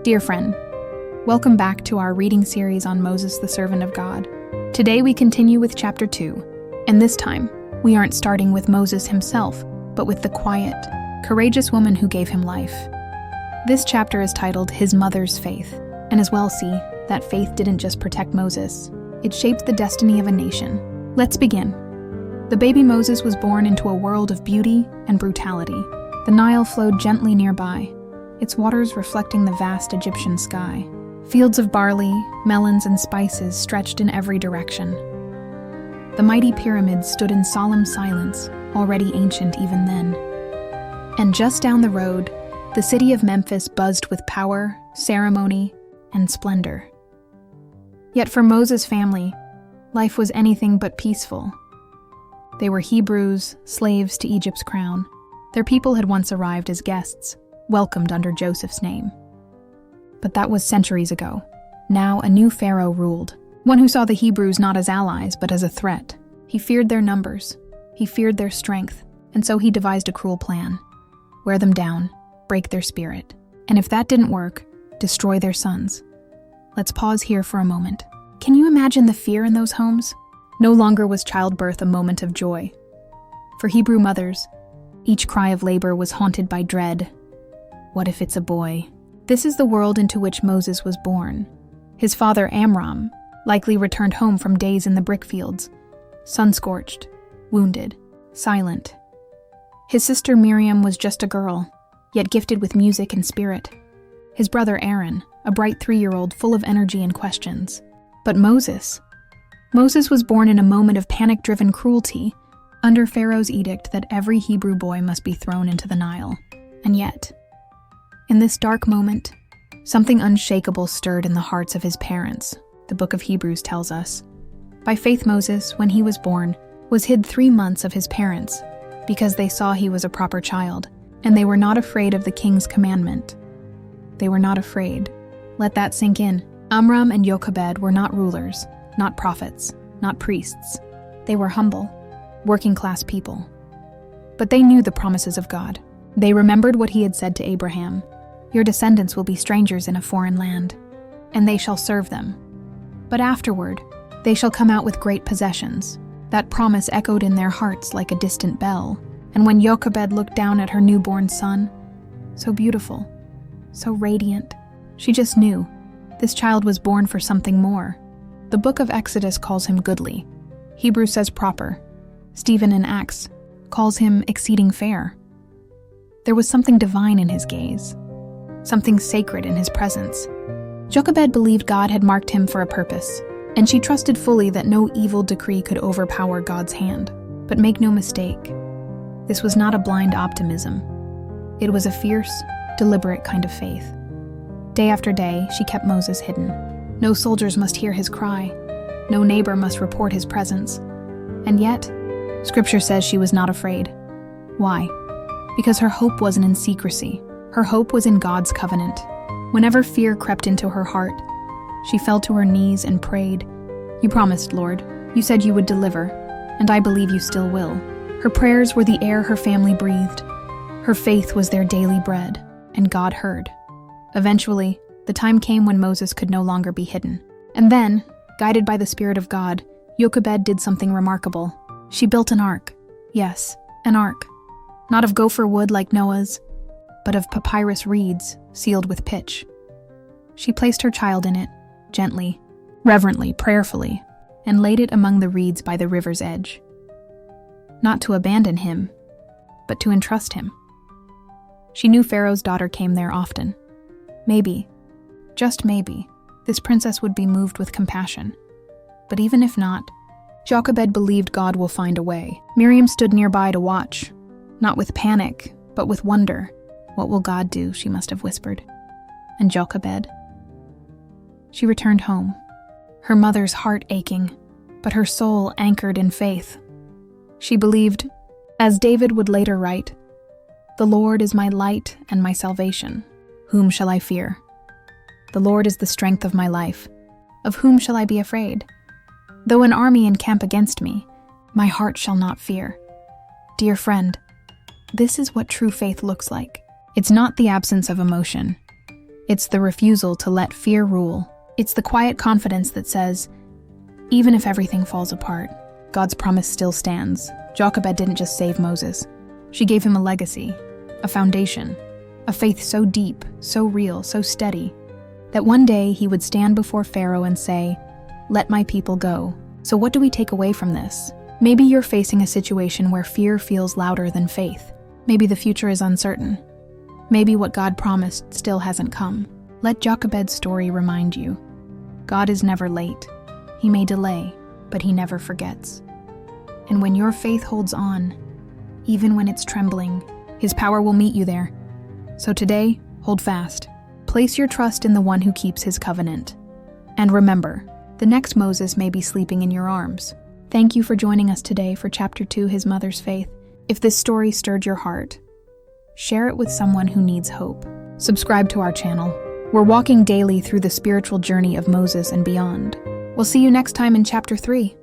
Dear friend, welcome back to our reading series on Moses, the servant of God. Today we continue with chapter 2, and this time we aren't starting with Moses himself, but with the quiet, courageous woman who gave him life. This chapter is titled His Mother's Faith, and as well see that faith didn't just protect Moses, it shaped the destiny of a nation. Let's begin. The baby Moses was born into a world of beauty and brutality. The Nile flowed gently nearby, its waters reflecting the vast Egyptian sky. Fields of barley, melons, and spices stretched in every direction. The mighty pyramids stood in solemn silence, already ancient even then. And just down the road, the city of Memphis buzzed with power, ceremony, and splendor. Yet for Moses' family, life was anything but peaceful. They were Hebrews, slaves to Egypt's crown. Their people had once arrived as guests, welcomed under Joseph's name. But that was centuries ago. Now a new Pharaoh ruled, one who saw the Hebrews not as allies but as a threat. He feared their numbers, he feared their strength, and so he devised a cruel plan. Wear them down, break their spirit, and if that didn't work, destroy their sons. Let's pause here for a moment. Can you imagine the fear in those homes? No longer was childbirth a moment of joy. For Hebrew mothers, each cry of labor was haunted by dread. What if it's a boy? This is the world into which Moses was born. His father Amram likely returned home from days in the brick fields, sun-scorched, wounded, silent. His sister Miriam was just a girl, yet gifted with music and spirit. His brother Aaron, a bright 3-year-old full of energy and questions. But Moses was born in a moment of panic-driven cruelty, under Pharaoh's edict that every Hebrew boy must be thrown into the Nile. And yet, in this dark moment, something unshakable stirred in the hearts of his parents, the book of Hebrews tells us. By faith Moses, when he was born, was hid 3 months of his parents, because they saw he was a proper child, and they were not afraid of the king's commandment. They were not afraid. Let that sink in. Amram and Jochebed were not rulers, not prophets, not priests. They were humble, working-class people. But they knew the promises of God. They remembered what he had said to Abraham. Your descendants will be strangers in a foreign land, and they shall serve them. But afterward, they shall come out with great possessions. That promise echoed in their hearts like a distant bell. And when Jochebed looked down at her newborn son, so beautiful, so radiant, she just knew this child was born for something more. The book of Exodus calls him goodly. Hebrews says proper. Stephen in Acts calls him exceeding fair. There was something divine in his gaze, something sacred in his presence. Jochebed believed God had marked him for a purpose, and she trusted fully that no evil decree could overpower God's hand. But make no mistake, this was not a blind optimism. It was a fierce, deliberate kind of faith. Day after day, she kept Moses hidden. No soldiers must hear his cry. No neighbor must report his presence. And yet, Scripture says she was not afraid. Why? Because her hope wasn't in secrecy. Her hope was in God's covenant. Whenever fear crept into her heart, she fell to her knees and prayed, You promised, Lord. You said you would deliver, and I believe you still will. Her prayers were the air her family breathed. Her faith was their daily bread, and God heard. Eventually, the time came when Moses could no longer be hidden. And then, guided by the Spirit of God, Jochebed did something remarkable. She built an ark. Yes, an ark. Not of gopher wood like Noah's, but of papyrus reeds sealed with pitch. She placed her child in it, gently, reverently, prayerfully, and laid it among the reeds by the river's edge. Not to abandon him, but to entrust him. She knew Pharaoh's daughter came there often. Maybe, just maybe, this princess would be moved with compassion. But even if not, Jochebed believed God will find a way. Miriam stood nearby to watch, not with panic, but with wonder. What will God do, she must have whispered. And Jochebed? She returned home, her mother's heart aching, but her soul anchored in faith. She believed, as David would later write, The Lord is my light and my salvation. Whom shall I fear? The Lord is the strength of my life. Of whom shall I be afraid? Though an army encamp against me, my heart shall not fear. Dear friend, this is what true faith looks like. It's not the absence of emotion. It's the refusal to let fear rule. It's the quiet confidence that says, even if everything falls apart, God's promise still stands. Jochebed didn't just save Moses. She gave him a legacy, a foundation, a faith so deep, so real, so steady, that one day he would stand before Pharaoh and say, "Let my people go." So what do we take away from this? Maybe you're facing a situation where fear feels louder than faith. Maybe the future is uncertain. Maybe what God promised still hasn't come. Let Jochebed's story remind you, God is never late. He may delay, but he never forgets. And when your faith holds on, even when it's trembling, his power will meet you there. So today, hold fast. Place your trust in the one who keeps his covenant. And remember, the next Moses may be sleeping in your arms. Thank you for joining us today for Chapter 2, His Mother's Faith. If this story stirred your heart, share it with someone who needs hope. Subscribe to our channel. We're walking daily through the spiritual journey of Moses and beyond. We'll see you next time in Chapter 3.